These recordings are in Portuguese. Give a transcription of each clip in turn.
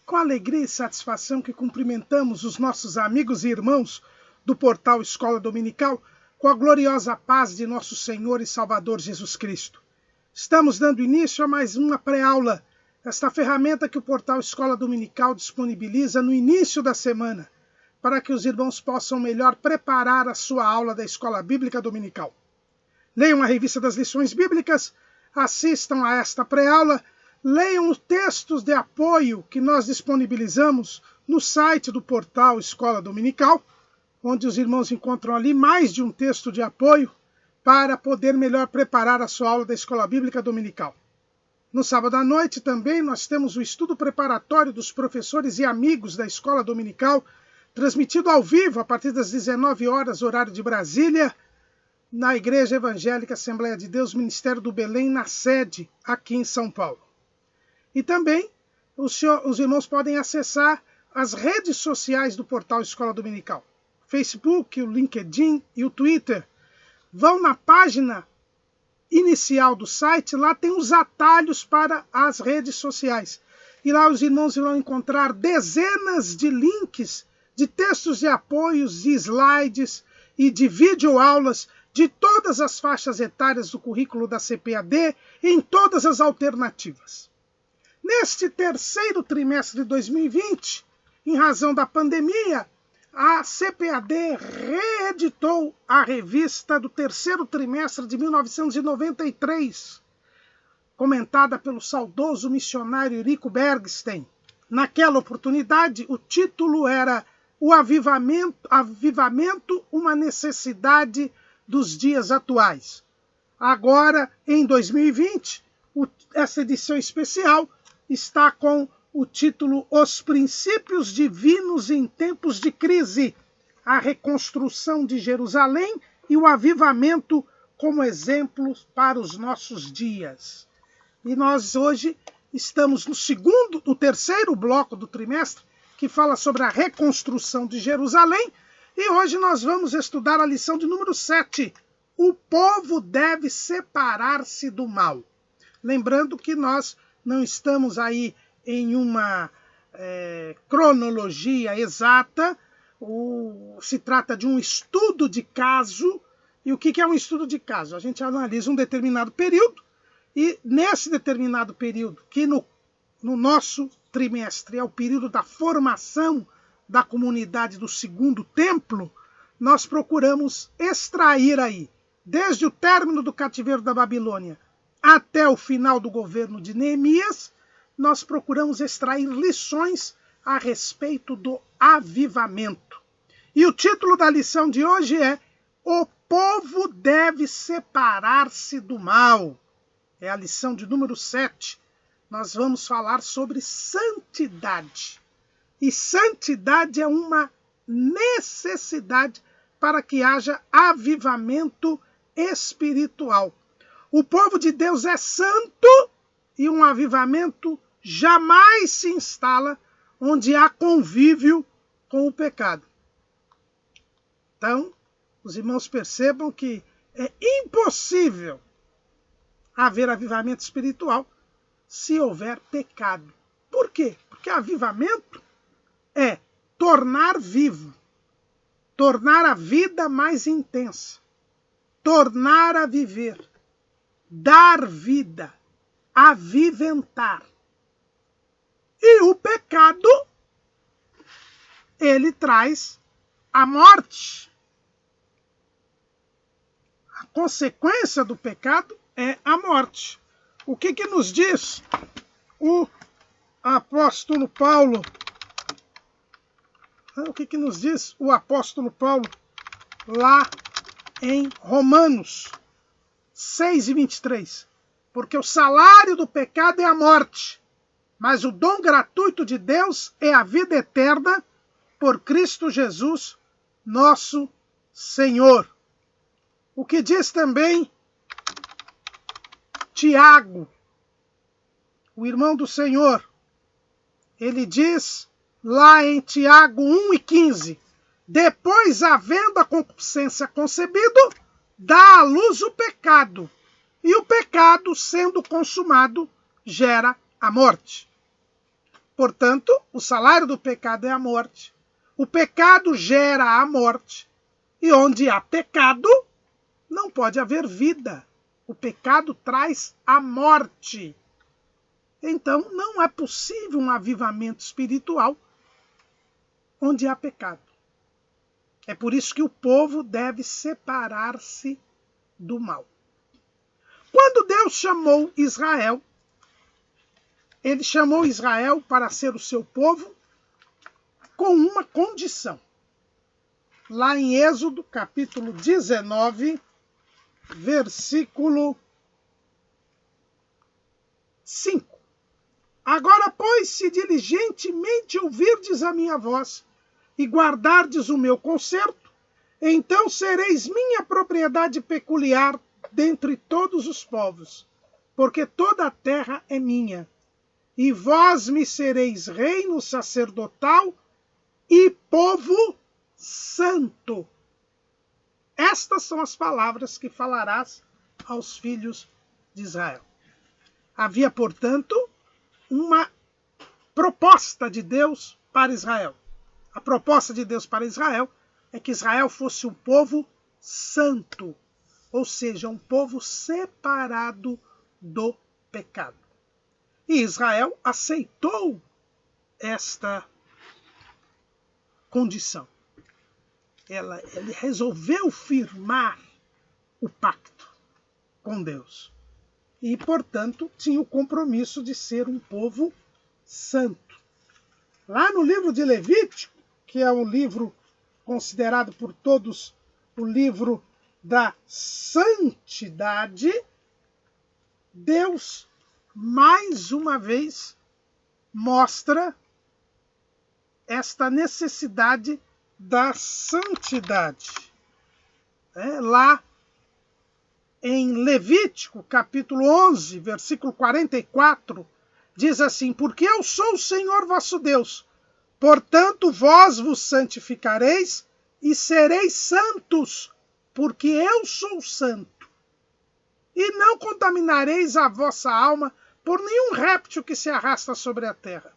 com alegria e satisfação que cumprimentamos os nossos amigos e irmãos do portal Escola Dominical com a gloriosa paz de nosso Senhor e Salvador Jesus Cristo. Estamos dando início a mais uma pré-aula, esta ferramenta que o portal Escola Dominical disponibiliza no início da semana, para que os irmãos possam melhor preparar a sua aula da Escola Bíblica Dominical. Leiam a revista das lições bíblicas, assistam a esta pré-aula, leiam os textos de apoio que nós disponibilizamos no site do portal Escola Dominical, onde os irmãos encontram ali mais de um texto de apoio para poder melhor preparar a sua aula da Escola Bíblica Dominical. No sábado à noite também nós temos o estudo preparatório dos professores e amigos da Escola Dominical, transmitido ao vivo a partir das 19 horas, horário de Brasília, na Igreja Evangélica Assembleia de Deus, Ministério do Belém, na sede aqui em São Paulo. E também os irmãos podem acessar as redes sociais do portal Escola Dominical. Facebook, o LinkedIn e o Twitter. Vão na página inicial do site, lá tem os atalhos para as redes sociais. E lá os irmãos vão encontrar dezenas de links de textos de apoios, de slides e de videoaulas de todas as faixas etárias do currículo da CPAD em todas as alternativas. Neste terceiro trimestre de 2020, em razão da pandemia, a CPAD reeditou a revista do terceiro trimestre de 1993, comentada pelo saudoso missionário Eurico Bergstein. Naquela oportunidade, o título era O Avivamento, uma necessidade dos dias atuais. Agora, em 2020, essa edição especial está com o título Os Princípios Divinos em Tempos de Crise, a reconstrução de Jerusalém e o avivamento como exemplos para os nossos dias. E nós hoje estamos no terceiro bloco do trimestre, que fala sobre a reconstrução de Jerusalém, e hoje nós vamos estudar a lição de número 7. O povo deve separar-se do mal. Lembrando que nós não estamos aí em uma cronologia exata, se trata de um estudo de caso. E o que é um estudo de caso? A gente analisa um determinado período, e nesse determinado período, que no nosso trimestre é o período da formação da comunidade do segundo templo, nós procuramos extrair aí, desde o término do cativeiro da Babilônia até o final do governo de Neemias, nós procuramos extrair lições a respeito do avivamento. E o título da lição de hoje é O povo deve separar-se do mal. É a lição de número 7. Nós vamos falar sobre santidade. E santidade é uma necessidade para que haja avivamento espiritual. O povo de Deus é santo e um avivamento jamais se instala onde há convívio com o pecado. Então, os irmãos percebam que é impossível haver avivamento espiritual se houver pecado. Por quê? Porque avivamento é tornar vivo, tornar a vida mais intensa, tornar a viver, dar vida, aviventar. E o pecado, ele traz a morte. A consequência do pecado é a morte. O que nos diz o apóstolo Paulo? O que nos diz o apóstolo Paulo lá em Romanos 6:23? Porque o salário do pecado é a morte, mas o dom gratuito de Deus é a vida eterna por Cristo Jesus, nosso Senhor. O que diz também Tiago, o irmão do Senhor, ele diz lá em Tiago 1:15, depois, havendo a concupiscência concebido, dá à luz o pecado, e o pecado, sendo consumado, gera a morte. Portanto, o salário do pecado é a morte. O pecado gera a morte. E onde há pecado, não pode haver vida. O pecado traz a morte. Então, não é possível um avivamento espiritual onde há pecado. É por isso que o povo deve separar-se do mal. Quando Deus chamou Israel, ele chamou Israel para ser o seu povo com uma condição. Lá em Êxodo, capítulo 19, versículo 5. Agora, pois, se diligentemente ouvirdes a minha voz e guardardes o meu conserto, então sereis minha propriedade peculiar dentre todos os povos, porque toda a terra é minha. E vós me sereis reino sacerdotal e povo santo. Estas são as palavras que falarás aos filhos de Israel. Havia, portanto, uma proposta de Deus para Israel. A proposta de Deus para Israel é que Israel fosse um povo santo, ou seja, um povo separado do pecado. E Israel aceitou esta condição. Ele resolveu firmar o pacto com Deus. E, portanto, tinha o compromisso de ser um povo santo. Lá no livro de Levítico, que é um livro considerado por todos o livro da santidade, Deus, mais uma vez, mostra esta necessidade da santidade. Lá em Levítico, capítulo 11, versículo 44, diz assim: porque eu sou o Senhor vosso Deus, portanto vós vos santificareis e sereis santos, porque eu sou santo. E não contaminareis a vossa alma por nenhum réptil que se arrasta sobre a terra.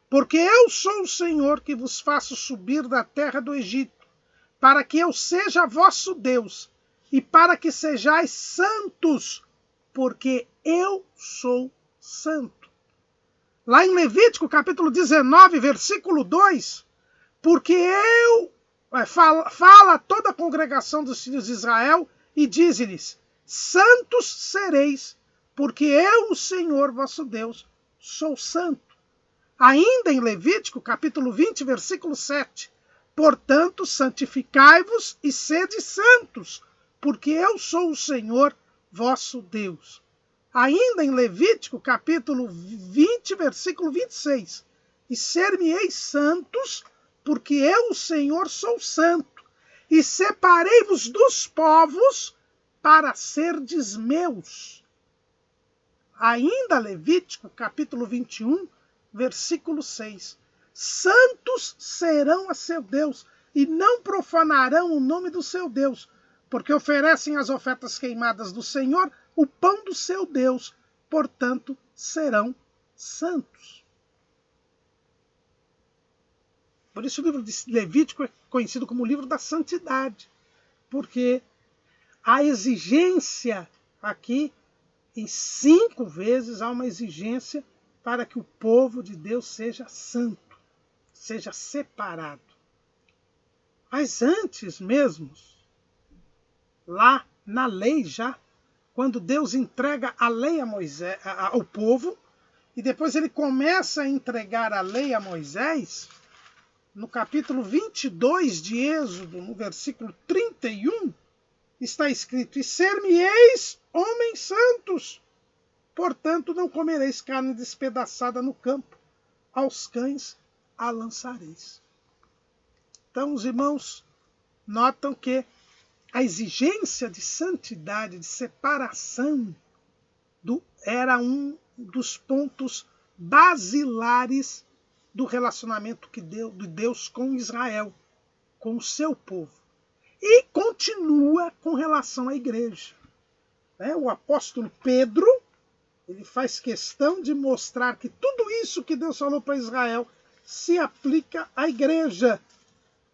Porque eu sou o Senhor que vos faço subir da terra do Egito, para que eu seja vosso Deus, e para que sejais santos, porque eu sou santo. Lá em Levítico, capítulo 19, versículo 2, porque fala toda a congregação dos filhos de Israel e diz-lhes: santos sereis, porque eu, o Senhor vosso Deus, sou santo. Ainda em Levítico, capítulo 20, versículo 7, portanto, santificai-vos e sede santos, porque eu sou o Senhor vosso Deus. Ainda em Levítico, capítulo 20, versículo 26, e ser-me-eis santos, porque eu, o Senhor, sou santo, e separei-vos dos povos para serdes meus. Ainda Levítico, capítulo 21, versículo 6, santos serão a seu Deus, e não profanarão o nome do seu Deus, porque oferecem as ofertas queimadas do Senhor, o pão do seu Deus, portanto, serão santos. Por isso o livro de Levítico é conhecido como o livro da santidade, porque a exigência aqui, em 5 vezes, há uma exigência para que o povo de Deus seja santo, seja separado. Mas antes mesmo, lá na lei já, quando Deus entrega a lei a Moisés, ao povo, e depois ele começa a entregar a lei a Moisés, no capítulo 22 de Êxodo, no versículo 31, está escrito: e ser-me-eis homens santos, portanto não comereis carne despedaçada no campo, aos cães a lançareis. Então os irmãos notam que a exigência de santidade, de separação, era um dos pontos basilares do relacionamento de Deus com Israel, com o seu povo. E continua com relação à igreja. O apóstolo Pedro, Ele faz questão de mostrar que tudo isso que Deus falou para Israel se aplica à igreja.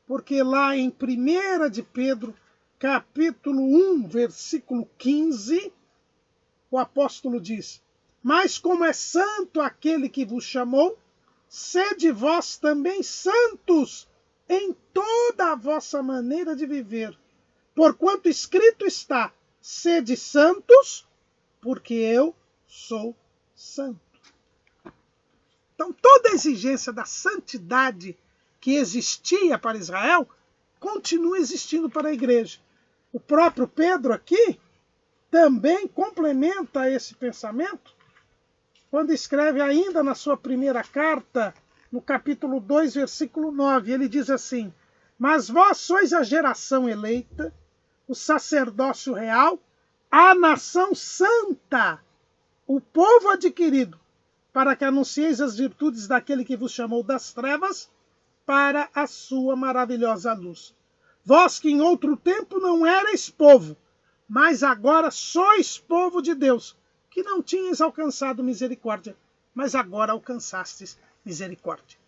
Porque lá em 1 de Pedro, capítulo 1, versículo 15, o apóstolo diz: mas como é santo aquele que vos chamou, sede vós também santos em toda a vossa maneira de viver. Porquanto escrito está: sede santos, porque eu sou santo. Então toda a exigência da santidade que existia para Israel continua existindo para a igreja. O próprio Pedro aqui também complementa esse pensamento quando escreve ainda na sua primeira carta, no capítulo 2, versículo 9, ele diz assim: mas vós sois a geração eleita, o sacerdócio real, a nação santa, o povo adquirido, para que anuncieis as virtudes daquele que vos chamou das trevas para a sua maravilhosa luz. Vós que em outro tempo não erais povo, mas agora sois povo de Deus, que não tinhas alcançado misericórdia, mas agora alcançastes misericórdia.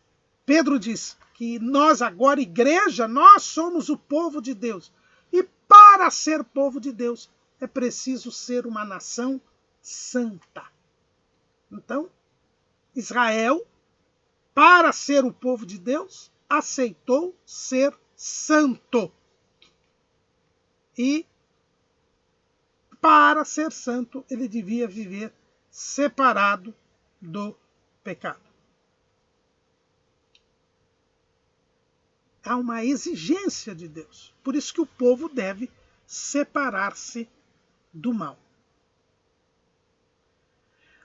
Pedro diz que nós agora, igreja, nós somos o povo de Deus. E para ser povo de Deus, é preciso ser uma nação santa. Então, Israel, para ser o povo de Deus, aceitou ser santo. E, para ser santo, ele devia viver separado do pecado. Há uma exigência de Deus. Por isso que o povo deve separar-se do mal.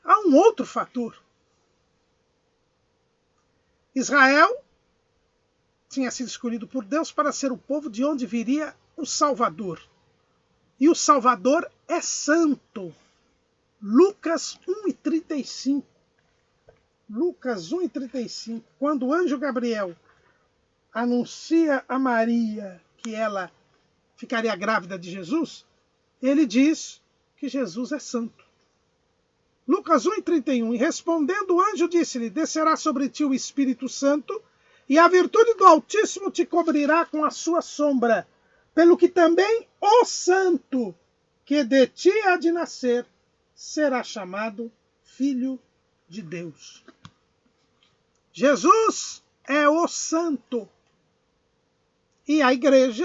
Há um outro fator. Israel tinha sido escolhido por Deus para ser o povo de onde viria o Salvador. E o Salvador é santo. Lucas 1,35. Lucas 1,35. Quando o anjo Gabriel anuncia a Maria que ela ficaria grávida de Jesus, ele diz que Jesus é santo. Lucas 1,31. E respondendo o anjo disse-lhe: descerá sobre ti o Espírito Santo, e a virtude do Altíssimo te cobrirá com a sua sombra, pelo que também o santo que de ti há de nascer será chamado Filho de Deus. Jesus é o santo. E a igreja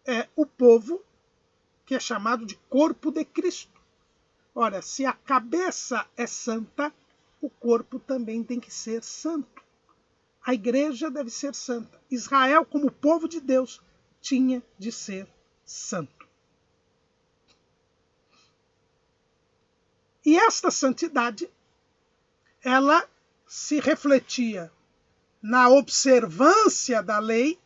é o povo que é chamado de corpo de Cristo. Ora, se a cabeça é santa, o corpo também tem que ser santo. A igreja deve ser santa. Israel, como povo de Deus, tinha de ser santo. E esta santidade, ela se refletia na observância da lei.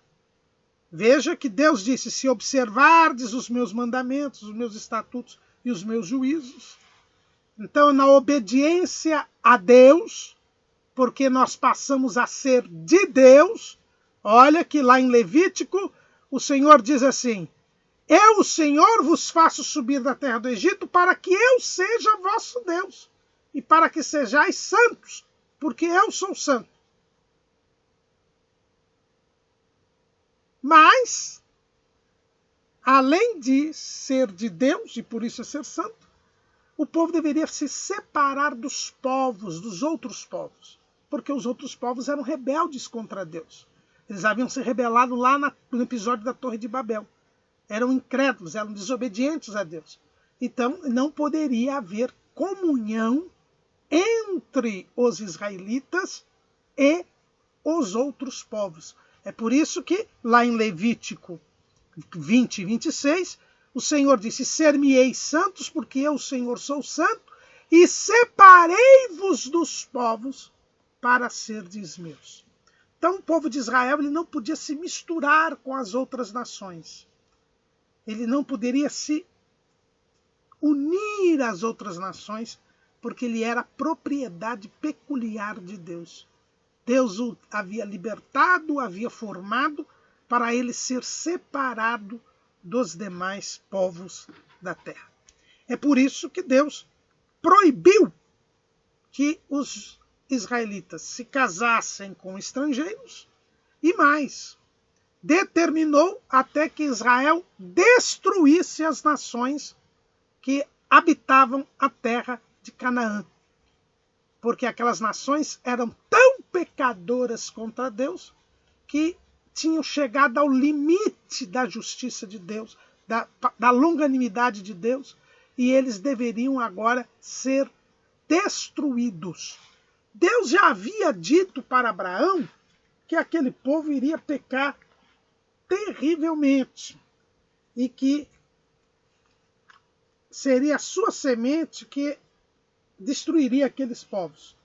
Veja que Deus disse: se observardes os meus mandamentos, os meus estatutos e os meus juízos. Então, na obediência a Deus, porque nós passamos a ser de Deus. Olha que lá em Levítico, o Senhor diz assim: eu, o Senhor, vos faço subir da terra do Egito para que eu seja vosso Deus e para que sejais santos, porque eu sou santo. Mas, além de ser de Deus, e por isso é ser santo, o povo deveria se separar dos povos, dos outros povos, porque os outros povos eram rebeldes contra Deus. Eles haviam se rebelado lá no episódio da Torre de Babel. Eram incrédulos, eram desobedientes a Deus. Então, não poderia haver comunhão entre os israelitas e os outros povos. É por isso que, lá em Levítico 20 e 26, o Senhor disse: ser-me-eis santos, porque eu, o Senhor, sou santo, e separei-vos dos povos para serdes meus. Então, o povo de Israel ele não podia se misturar com as outras nações. Ele não poderia se unir às outras nações, porque ele era propriedade peculiar de Deus. Deus o havia libertado, o havia formado para ele ser separado dos demais povos da terra. É por isso que Deus proibiu que os israelitas se casassem com estrangeiros e mais, determinou até que Israel destruísse as nações que habitavam a terra de Canaã. Porque aquelas nações eram tão pecadoras contra Deus que tinham chegado ao limite da justiça de Deus, da longanimidade de Deus, e eles deveriam agora ser destruídos. Deus já havia dito para Abraão que aquele povo iria pecar terrivelmente e que seria a sua semente que destruiria aqueles povos.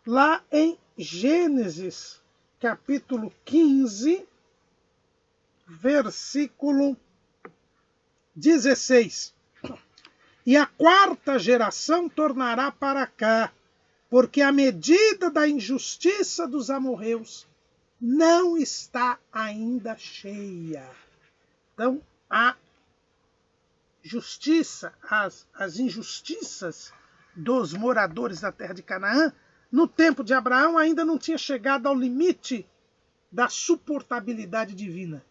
Lá em Gênesis, capítulo 15, versículo 16. E a quarta geração tornará para cá, porque a medida da injustiça dos amorreus não está ainda cheia. Então, a justiça, as injustiças dos moradores da terra de Canaã, no tempo de Abraão, ainda não tinha chegado ao limite da suportabilidade divina.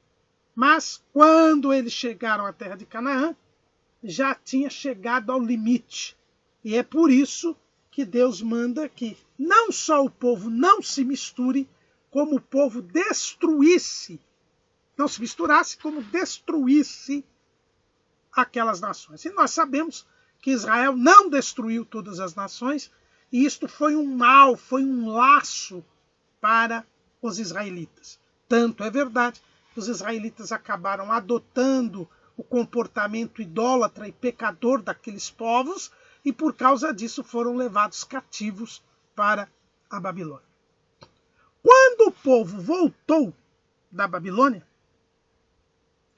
Mas, quando eles chegaram à terra de Canaã, já tinha chegado ao limite. E é por isso que Deus manda que não só o povo não se misture, como o povo destruísse, não se misturasse, como destruísse aquelas nações. E nós sabemos que Israel não destruiu todas as nações, e isto foi um mal, foi um laço para os israelitas. Tanto é verdade que os israelitas acabaram adotando o comportamento idólatra e pecador daqueles povos, e por causa disso foram levados cativos para a Babilônia. Quando o povo voltou da Babilônia,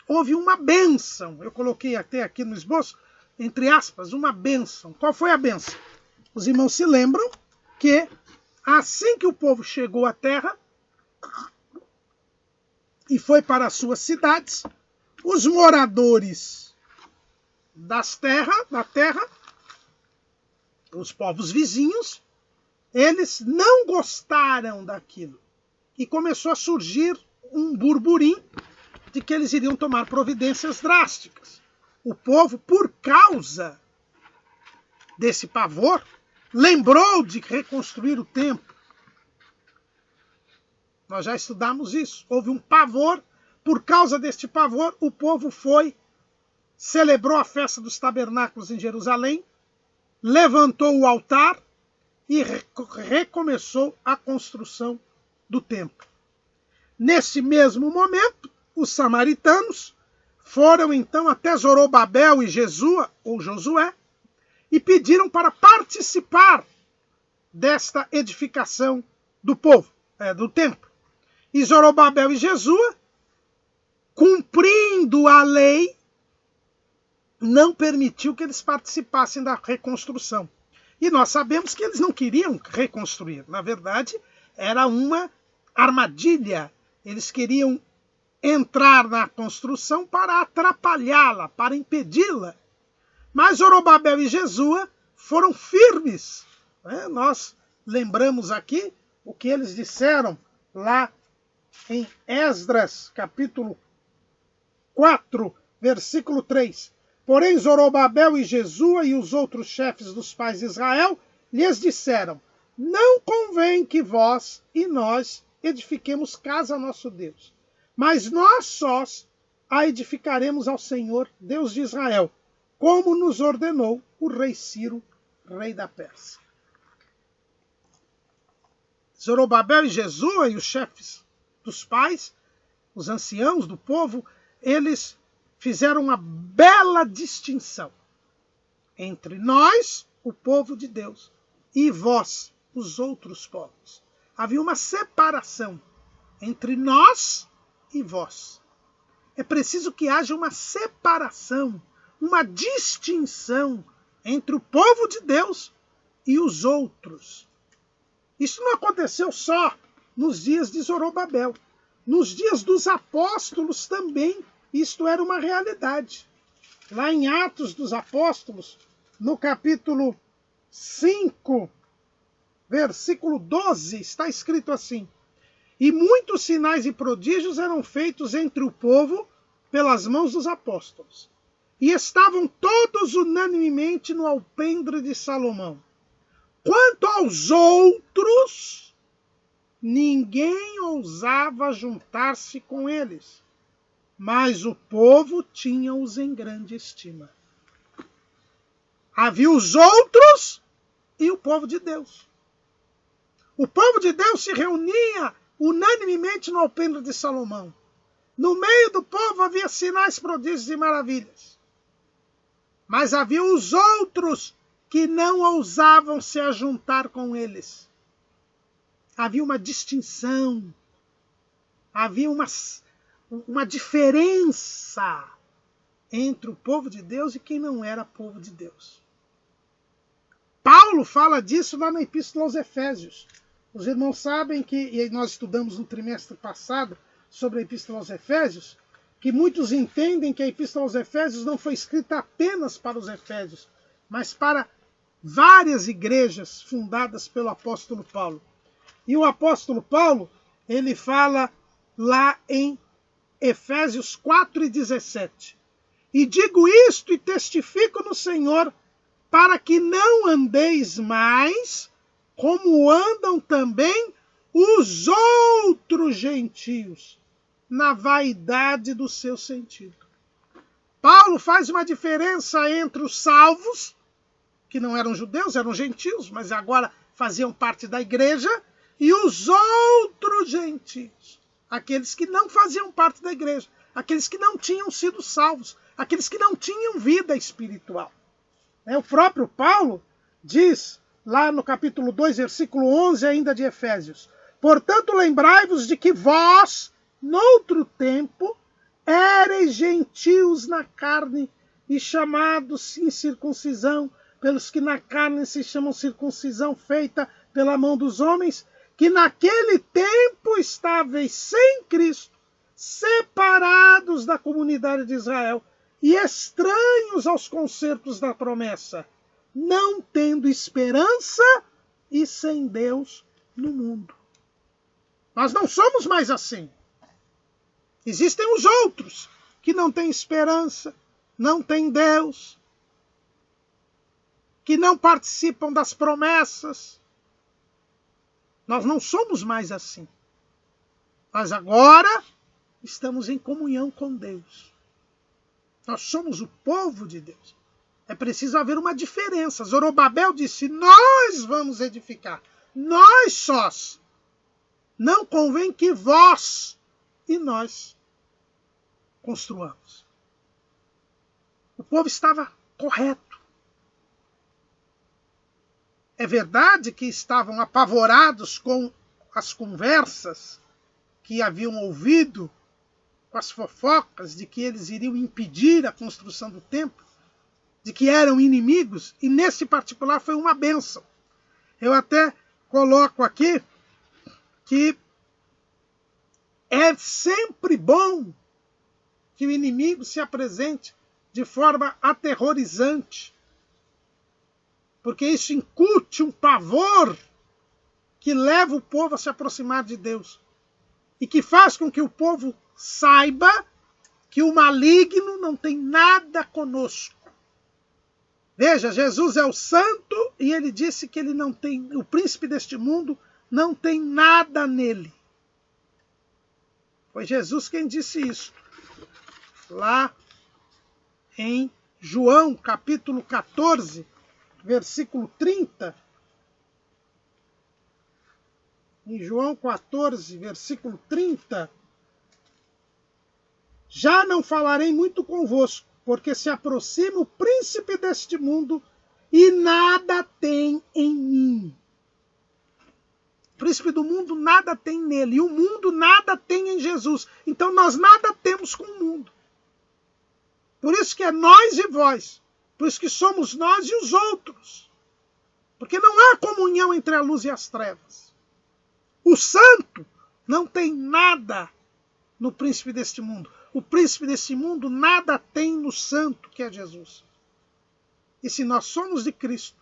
houve uma bênção. Eu coloquei até aqui no esboço, entre aspas, uma bênção. Qual foi a bênção? Os irmãos se lembram que assim que o povo chegou à terra e foi para as suas cidades, os moradores da terra, os povos vizinhos, eles não gostaram daquilo. E começou a surgir um burburinho de que eles iriam tomar providências drásticas. O povo, por causa desse pavor, lembrou de reconstruir o templo. Nós já estudamos isso. Houve um pavor. Por causa deste pavor, o povo celebrou a festa dos tabernáculos em Jerusalém, levantou o altar e recomeçou a construção do templo. Nesse mesmo momento, os samaritanos foram então até Zorobabel e Josué, e pediram para participar desta edificação do templo. E Zorobabel e Josué, cumprindo a lei, não permitiu que eles participassem da reconstrução. E nós sabemos que eles não queriam reconstruir. Na verdade, era uma armadilha. Eles queriam entrar na construção para atrapalhá-la, para impedi-la. Mas Zorobabel e Josué foram firmes. Nós lembramos aqui o que eles disseram lá em Esdras, capítulo 4, versículo 3. Porém, Zorobabel e Josué e os outros chefes dos pais de Israel lhes disseram: não convém que vós e nós edifiquemos casa a nosso Deus, mas nós sós a edificaremos ao Senhor, Deus de Israel, como nos ordenou o rei Ciro, rei da Pérsia. Zorobabel e Josué e os chefes dos pais, os anciãos do povo, eles fizeram uma bela distinção entre nós, o povo de Deus, e vós, os outros povos. Havia uma separação entre nós e vós. É preciso que haja uma separação, uma distinção entre o povo de Deus e os outros. Isso não aconteceu só nos dias de Zorobabel. Nos dias dos apóstolos também isto era uma realidade. Lá em Atos dos Apóstolos, no capítulo 5, versículo 12, está escrito assim: e muitos sinais e prodígios eram feitos entre o povo pelas mãos dos apóstolos. E estavam todos unanimemente no alpendre de Salomão. Quanto aos outros, ninguém ousava juntar-se com eles, mas o povo tinha-os em grande estima. Havia os outros e o povo de Deus. O povo de Deus se reunia unanimemente no alpendre de Salomão. No meio do povo havia sinais, prodígios e maravilhas. Mas havia os outros que não ousavam se ajuntar com eles. Havia uma distinção, havia uma diferença entre o povo de Deus e quem não era povo de Deus. Paulo fala disso lá na Epístola aos Efésios. Os irmãos sabem que, e nós estudamos no trimestre passado sobre a Epístola aos Efésios, que muitos entendem que a Epístola aos Efésios não foi escrita apenas para os Efésios, mas para várias igrejas fundadas pelo apóstolo Paulo. E o apóstolo Paulo, ele fala lá em Efésios 4:17. E digo isto e testifico no Senhor, para que não andeis mais como andam também os outros gentios, na vaidade do seu sentido. Paulo faz uma diferença entre os salvos, que não eram judeus, eram gentios, mas agora faziam parte da igreja, e os outros gentios, aqueles que não faziam parte da igreja, aqueles que não tinham sido salvos, aqueles que não tinham vida espiritual. O próprio Paulo diz, lá no capítulo 2, versículo 11 ainda de Efésios: portanto, lembrai-vos de que vós, noutro tempo, éreis gentios na carne e chamados incircuncisão, pelos que na carne se chamam circuncisão feita pela mão dos homens, que naquele tempo estáveis sem Cristo, separados da comunidade de Israel e estranhos aos concertos da promessa, não tendo esperança e sem Deus no mundo. Nós não somos mais assim. Existem os outros que não têm esperança, não têm Deus, que não participam das promessas. Nós não somos mais assim. Mas agora estamos em comunhão com Deus. Nós somos o povo de Deus. É preciso haver uma diferença. Zorobabel disse: nós vamos edificar, nós sós. Não convém que vós e nós construamos. O povo estava correto. É verdade que estavam apavorados com as conversas que haviam ouvido, com as fofocas de que eles iriam impedir a construção do templo, de que eram inimigos, e nesse particular foi uma bênção. Eu até coloco aqui que é sempre bom que o inimigo se apresente de forma aterrorizante, porque isso incute um pavor que leva o povo a se aproximar de Deus e que faz com que o povo saiba que o maligno não tem nada conosco. Veja, Jesus é o santo e ele disse que ele não tem, o príncipe deste mundo não tem nada nele. Foi Jesus quem disse isso. Lá em João, capítulo 14, versículo 30. Em João 14, versículo 30. Já não falarei muito convosco, porque se aproxima o príncipe deste mundo e nada tem em mim. O príncipe do mundo nada tem nele, e o mundo nada tem em Jesus. Então nós nada temos com o mundo. Por isso que é nós e vós. Por isso que somos nós e os outros. Porque não há comunhão entre a luz e as trevas. O santo não tem nada no príncipe deste mundo. O príncipe deste mundo nada tem no santo, que é Jesus. E se nós somos de Cristo,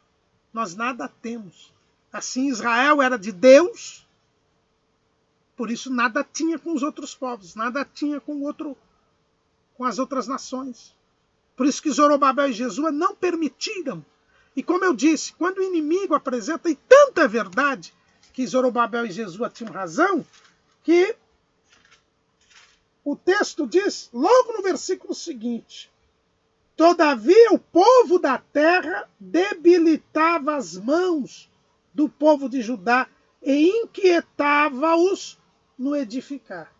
nós nada temos. Assim, Israel era de Deus, por isso nada tinha com os outros povos, nada tinha com as outras nações. Por isso que Zorobabel e Jesua não permitiram. E como eu disse, quando o inimigo apresenta, e tanta verdade, que Zorobabel e Jesua tinham razão, que o texto diz, logo no versículo seguinte, todavia o povo da terra debilitava as mãos do povo de Judá e inquietava-os no edificar.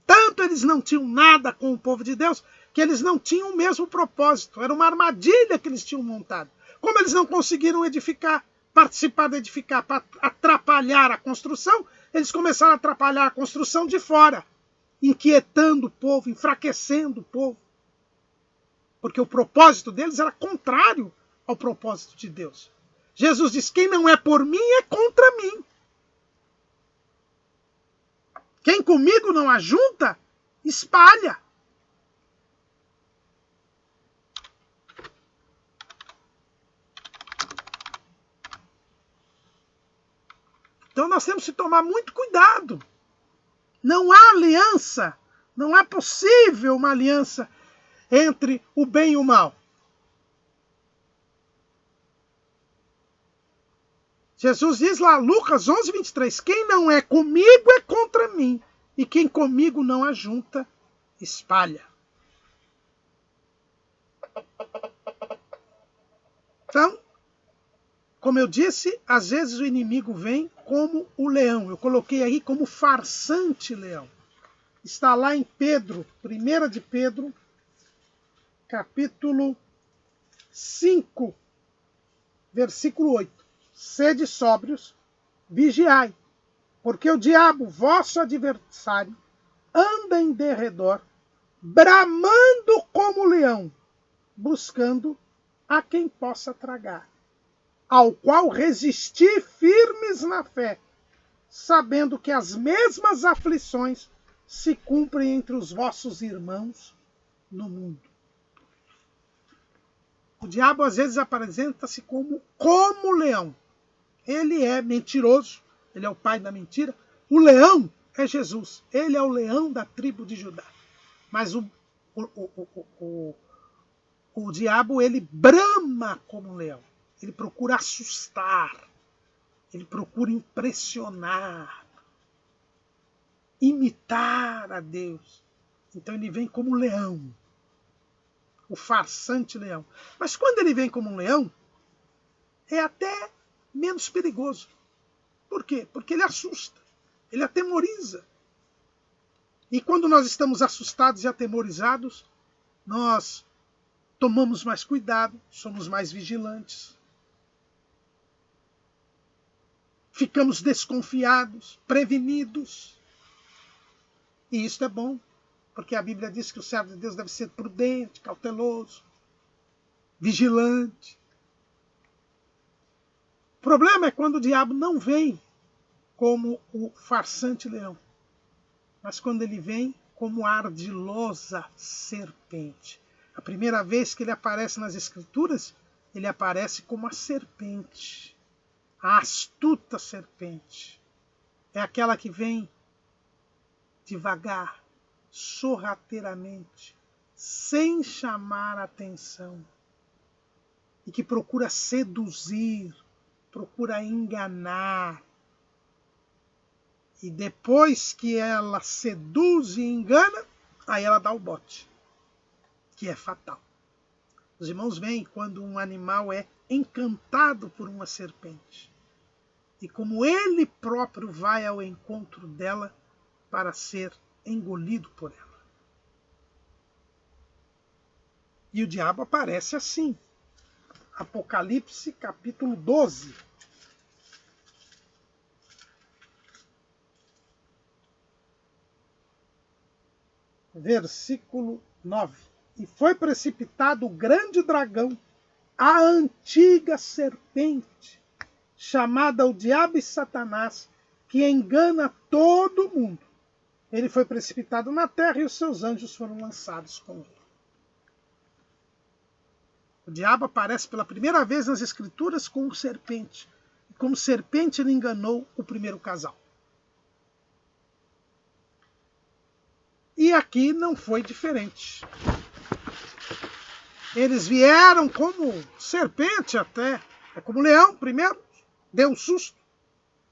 Tanto eles não tinham nada com o povo de Deus, que eles não tinham o mesmo propósito. Era uma armadilha que eles tinham montado. Como eles não conseguiram edificar, participar de edificar, para atrapalhar a construção, eles começaram a atrapalhar a construção de fora, inquietando o povo, enfraquecendo o povo. Porque o propósito deles era contrário ao propósito de Deus. Jesus diz, quem não é por mim é contra mim. Quem comigo não ajunta, espalha. Então nós temos que tomar muito cuidado. Não há aliança, não é possível uma aliança entre o bem e o mal. Jesus diz lá, Lucas 11, 23, quem não é comigo é contra mim, e quem comigo não ajunta, espalha. Então, como eu disse, às vezes o inimigo vem como o leão. Eu coloquei aí como farsante leão. Está lá em Pedro, 1 de Pedro, capítulo 5, versículo 8. Sede sóbrios, vigiai, porque o diabo, vosso adversário, anda em derredor, bramando como leão, buscando a quem possa tragar, ao qual resisti firmes na fé, sabendo que as mesmas aflições se cumprem entre os vossos irmãos no mundo. O diabo às vezes apresenta-se como leão. Ele é mentiroso, ele é o pai da mentira. O leão é Jesus, ele é o leão da tribo de Judá. Mas o diabo, ele brama como um leão. Ele procura assustar, ele procura impressionar, imitar a Deus. Então ele vem como um leão, o farsante leão. Mas quando ele vem como um leão, é até menos perigoso. Por quê? Porque ele assusta, ele atemoriza. E quando nós estamos assustados e atemorizados, nós tomamos mais cuidado, somos mais vigilantes. Ficamos desconfiados, prevenidos. E isso é bom, porque a Bíblia diz que o servo de Deus deve ser prudente, cauteloso, vigilante. O problema é quando o diabo não vem como o farsante leão, mas quando ele vem como a ardilosa serpente. A primeira vez que ele aparece nas Escrituras, ele aparece como a serpente, a astuta serpente. É aquela que vem devagar, sorrateiramente, sem chamar atenção, e que procura seduzir, procura enganar. E depois que ela seduz e engana, aí ela dá o bote, que é fatal. Os irmãos veem quando um animal é encantado por uma serpente. E como ele próprio vai ao encontro dela para ser engolido por ela. E o diabo aparece assim. Apocalipse capítulo 12. Versículo 9. E foi precipitado o grande dragão, a antiga serpente, chamada o diabo e Satanás, que engana todo mundo. Ele foi precipitado na terra e os seus anjos foram lançados com ele. O diabo aparece pela primeira vez nas Escrituras como serpente. E como serpente ele enganou o primeiro casal. E aqui não foi diferente. Eles vieram como serpente até. É como leão, primeiro, deu um susto.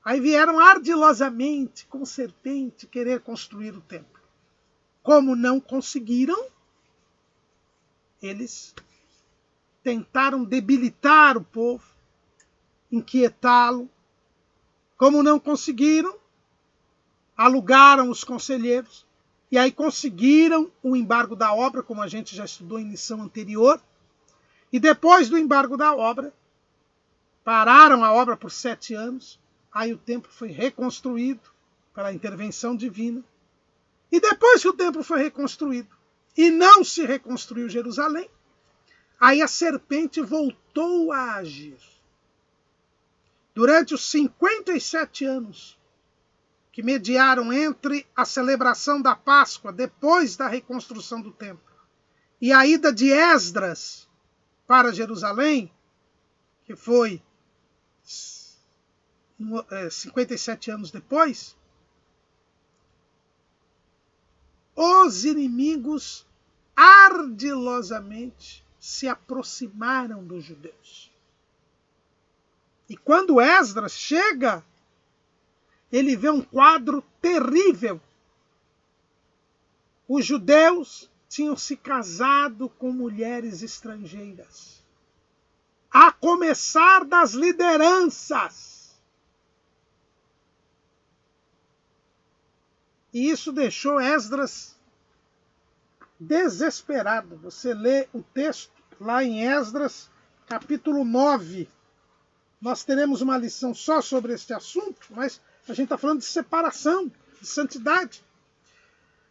Aí vieram ardilosamente, como serpente, querer construir o templo. Como não conseguiram, eles tentaram debilitar o povo, inquietá-lo. Como não conseguiram, alugaram os conselheiros. E aí conseguiram o embargo da obra, como a gente já estudou em lição anterior. E depois do embargo da obra, pararam a obra por 7 anos. Aí o templo foi reconstruído pela intervenção divina. E depois que o templo foi reconstruído e não se reconstruiu Jerusalém, aí a serpente voltou a agir. Durante os 57 anos que mediaram entre a celebração da Páscoa, depois da reconstrução do templo, e a ida de Esdras para Jerusalém, que foi 57 anos depois, os inimigos ardilosamente se aproximaram dos judeus. E quando Esdras chega, ele vê um quadro terrível. Os judeus tinham se casado com mulheres estrangeiras, a começar das lideranças. E isso deixou Esdras desesperado. Você lê o texto lá em Esdras, capítulo 9. Nós teremos uma lição só sobre este assunto, mas a gente está falando de separação, de santidade.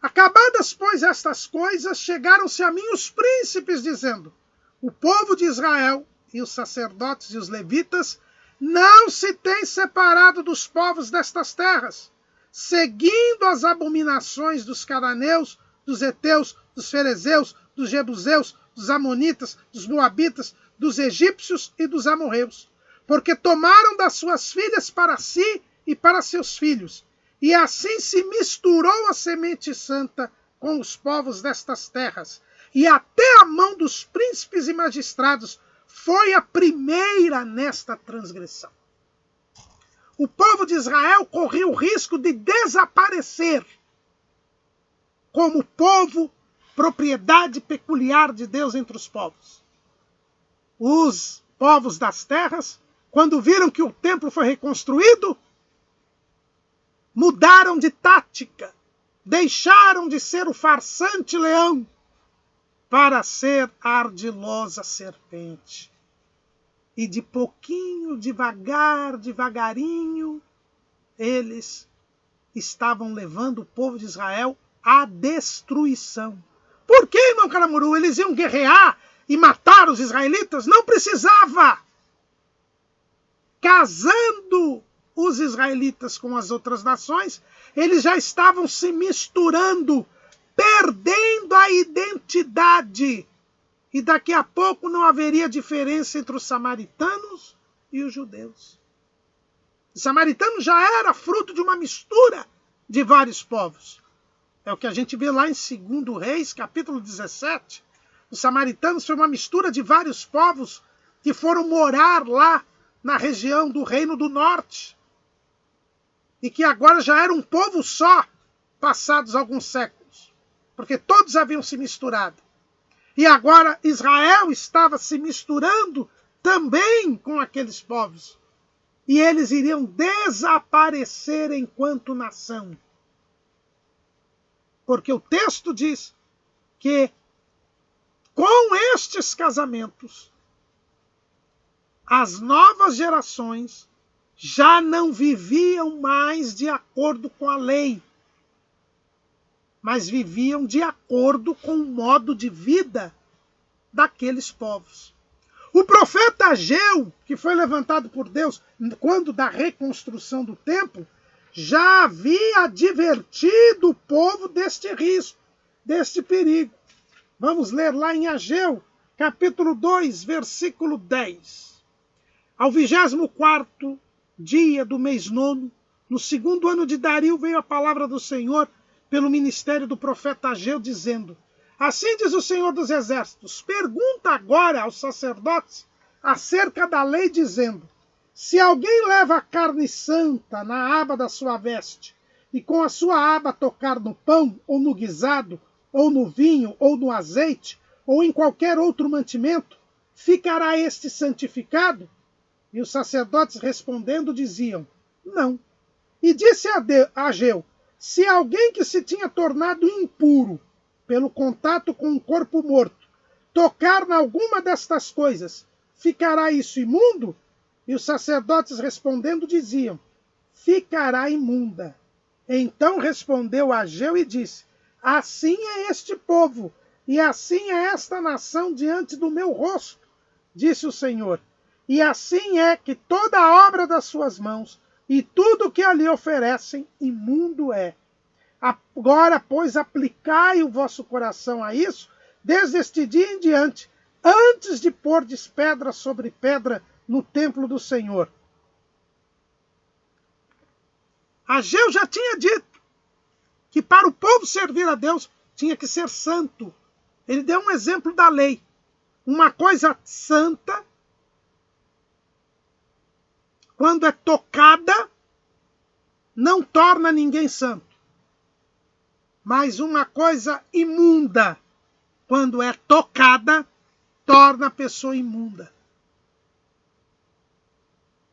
Acabadas, pois, estas coisas, chegaram-se a mim os príncipes, dizendo: o povo de Israel, e os sacerdotes e os levitas, não se têm separado dos povos destas terras, seguindo as abominações dos cananeus, dos heteus, dos ferezeus, dos jebuseus, dos amonitas, dos moabitas, dos egípcios e dos amorreus, porque tomaram das suas filhas para si e para seus filhos, e assim se misturou a semente santa com os povos destas terras, e até a mão dos príncipes e magistrados foi a primeira nesta transgressão. O povo de Israel corria o risco de desaparecer como povo, propriedade peculiar de Deus entre os povos. Os povos das terras, quando viram que o templo foi reconstruído, mudaram de tática, deixaram de ser o farsante leão para ser a ardilosa serpente. E de pouquinho, devagarinho, eles estavam levando o povo de Israel à destruição. Por que, irmão Caramuru? Eles iam guerrear e matar os israelitas? Não precisava! Casando os israelitas com as outras nações, eles já estavam se misturando, perdendo a identidade. E daqui a pouco não haveria diferença entre os samaritanos e os judeus. Os samaritanos já era fruto de uma mistura de vários povos. É o que a gente vê lá em 2 Reis, capítulo 17. Os samaritanos foi uma mistura de vários povos que foram morar lá na região do Reino do Norte. E que agora já era um povo só, passados alguns séculos. Porque todos haviam se misturado. E agora Israel estava se misturando também com aqueles povos. E eles iriam desaparecer enquanto nação. Porque o texto diz que com estes casamentos, as novas gerações já não viviam mais de acordo com a lei, mas viviam de acordo com o modo de vida daqueles povos. O profeta Ageu, que foi levantado por Deus quando da reconstrução do templo, já havia advertido o povo deste risco, deste perigo. Vamos ler lá em Ageu, capítulo 2, versículo 10. Ao 24º dia do mês nono, no segundo ano de Dario, veio a palavra do Senhor pelo ministério do profeta Ageu, dizendo: assim diz o Senhor dos Exércitos, pergunta agora aos sacerdotes acerca da lei, dizendo: se alguém leva a carne santa na aba da sua veste, e com a sua aba tocar no pão, ou no guisado, ou no vinho, ou no azeite, ou em qualquer outro mantimento, ficará este santificado? E os sacerdotes respondendo diziam: não. E disse a Ageu: se alguém que se tinha tornado impuro pelo contato com um corpo morto tocar em alguma destas coisas, ficará isso imundo? E os sacerdotes respondendo diziam: ficará imunda. Então respondeu Ageu e disse: assim é este povo, e assim é esta nação diante do meu rosto, disse o Senhor. E assim é que toda a obra das suas mãos e tudo o que ali oferecem, imundo é. Agora, pois, aplicai o vosso coração a isso, desde este dia em diante, antes de pordes pedra sobre pedra no templo do Senhor. Ageu já tinha dito que para o povo servir a Deus tinha que ser santo. Ele deu um exemplo da lei. Uma coisa santa, quando é tocada, não torna ninguém santo. Mas uma coisa imunda, quando é tocada, torna a pessoa imunda.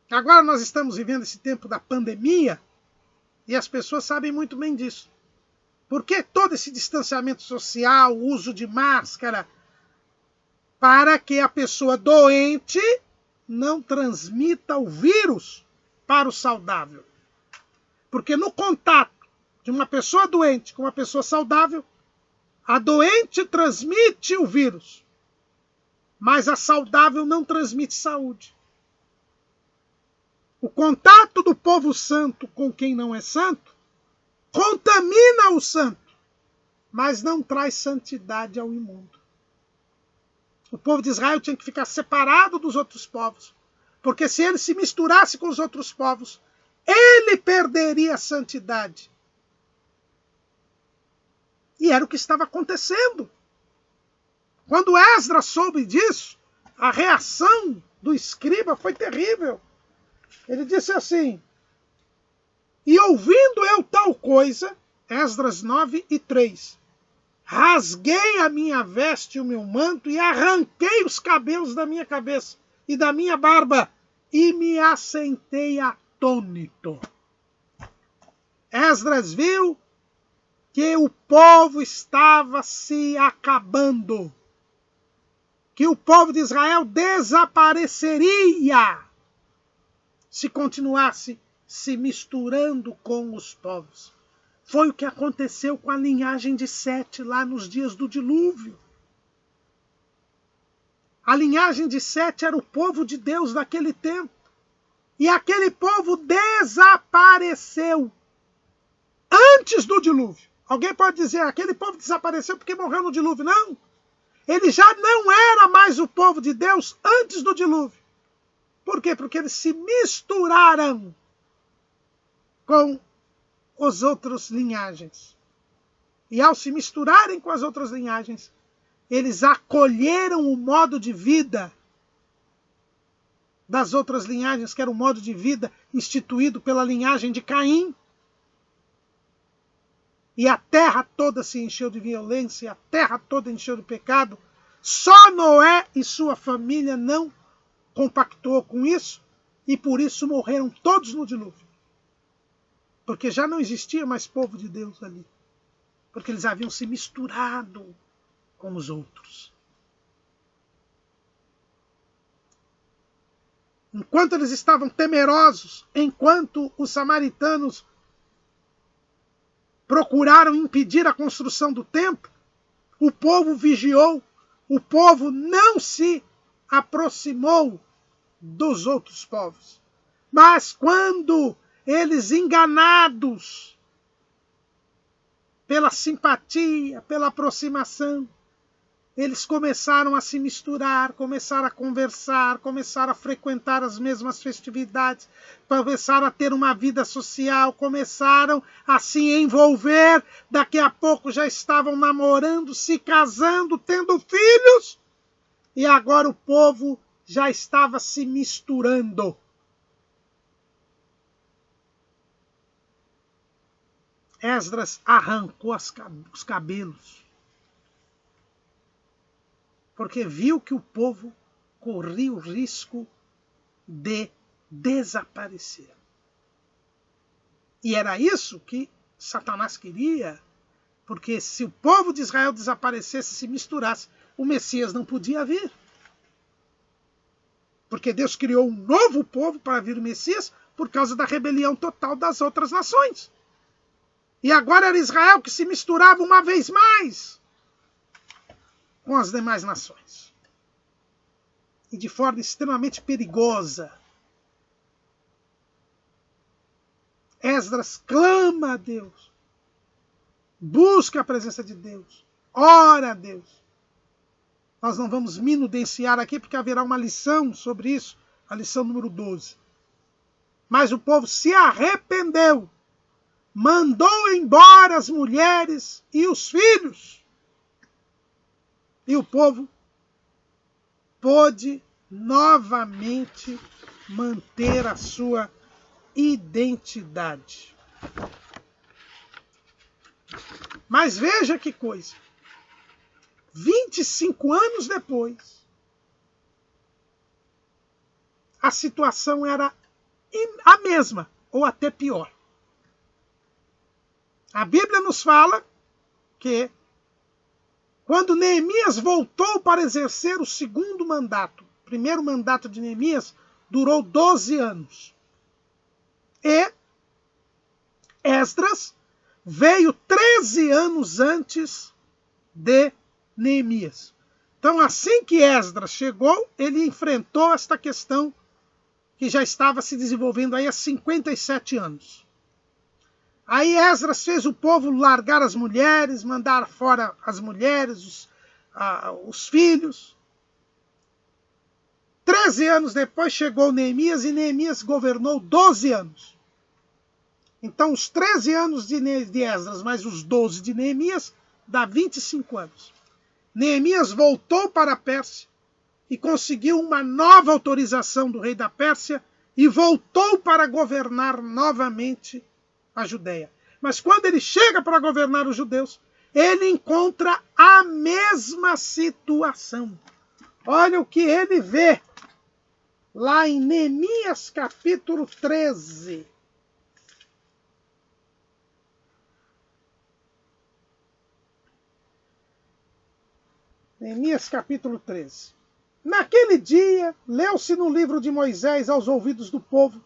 Agora nós estamos vivendo esse tempo da pandemia e as pessoas sabem muito bem disso. Por que todo esse distanciamento social, o uso de máscara? Para que a pessoa doente não transmita o vírus para o saudável. Porque no contato de uma pessoa doente com uma pessoa saudável, a doente transmite o vírus, mas a saudável não transmite saúde. O contato do povo santo com quem não é santo contamina o santo, mas não traz santidade ao imundo. O povo de Israel tinha que ficar separado dos outros povos, porque se ele se misturasse com os outros povos, ele perderia a santidade. E era o que estava acontecendo. Quando Esdras soube disso, a reação do escriba foi terrível. Ele disse assim: e ouvindo eu tal coisa, Esdras 9:3, rasguei a minha veste e o meu manto e arranquei os cabelos da minha cabeça e da minha barba e me assentei atônito. Esdras viu que o povo estava se acabando, que o povo de Israel desapareceria se continuasse se misturando com os povos. Foi o que aconteceu com a linhagem de Sete lá nos dias do dilúvio. A linhagem de Sete era o povo de Deus daquele tempo. E aquele povo desapareceu antes do dilúvio. Alguém pode dizer, aquele povo desapareceu porque morreu no dilúvio. Não. Ele já não era mais o povo de Deus antes do dilúvio. Por quê? Porque eles se misturaram com as outras linhagens. E ao se misturarem com as outras linhagens, eles acolheram o modo de vida das outras linhagens, que era o modo de vida instituído pela linhagem de Caim. E a terra toda se encheu de violência, a terra toda encheu de pecado. Só Noé e sua família não compactou com isso, e por isso morreram todos no dilúvio. Porque já não existia mais povo de Deus ali. Porque eles haviam se misturado com os outros. Enquanto eles estavam temerosos, enquanto os samaritanos procuraram impedir a construção do templo, o povo vigiou, o povo não se aproximou dos outros povos. Mas quando eles, enganados pela simpatia, pela aproximação, eles começaram a se misturar, começaram a conversar, começaram a frequentar as mesmas festividades, começaram a ter uma vida social, começaram a se envolver, daqui a pouco já estavam namorando, se casando, tendo filhos, e agora o povo já estava se misturando. Esdras arrancou os cabelos, porque viu que o povo corria o risco de desaparecer. E era isso que Satanás queria, porque se o povo de Israel desaparecesse, se misturasse, o Messias não podia vir. Porque Deus criou um novo povo para vir o Messias por causa da rebelião total das outras nações. E agora era Israel que se misturava uma vez mais com as demais nações. E de forma extremamente perigosa. Esdras clama a Deus. Busca a presença de Deus. Ora a Deus. Nós não vamos minudenciar aqui porque haverá uma lição sobre isso. A lição número 12. Mas o povo se arrependeu. Mandou embora as mulheres e os filhos. E o povo pôde novamente manter a sua identidade. Mas veja que coisa. 25 anos depois, a situação era a mesma, ou até pior. A Bíblia nos fala que quando Neemias voltou para exercer o segundo mandato, o primeiro mandato de Neemias durou 12 anos. E Esdras veio 13 anos antes de Neemias. Então, assim que Esdras chegou, ele enfrentou esta questão que já estava se desenvolvendo aí há 57 anos. Aí Esdras fez o povo largar as mulheres, mandar fora as mulheres, os filhos. 13 anos depois chegou Neemias e Neemias governou 12 anos. Então os 13 anos de Esdras mais os 12 de Neemias dá 25 anos. Neemias voltou para a Pérsia e conseguiu uma nova autorização do rei da Pérsia e voltou para governar novamente a Judéia. Mas quando ele chega para governar os judeus, ele encontra a mesma situação. Olha o que ele vê lá em Neemias capítulo 13. Neemias capítulo 13. Naquele dia, leu-se no livro de Moisés aos ouvidos do povo,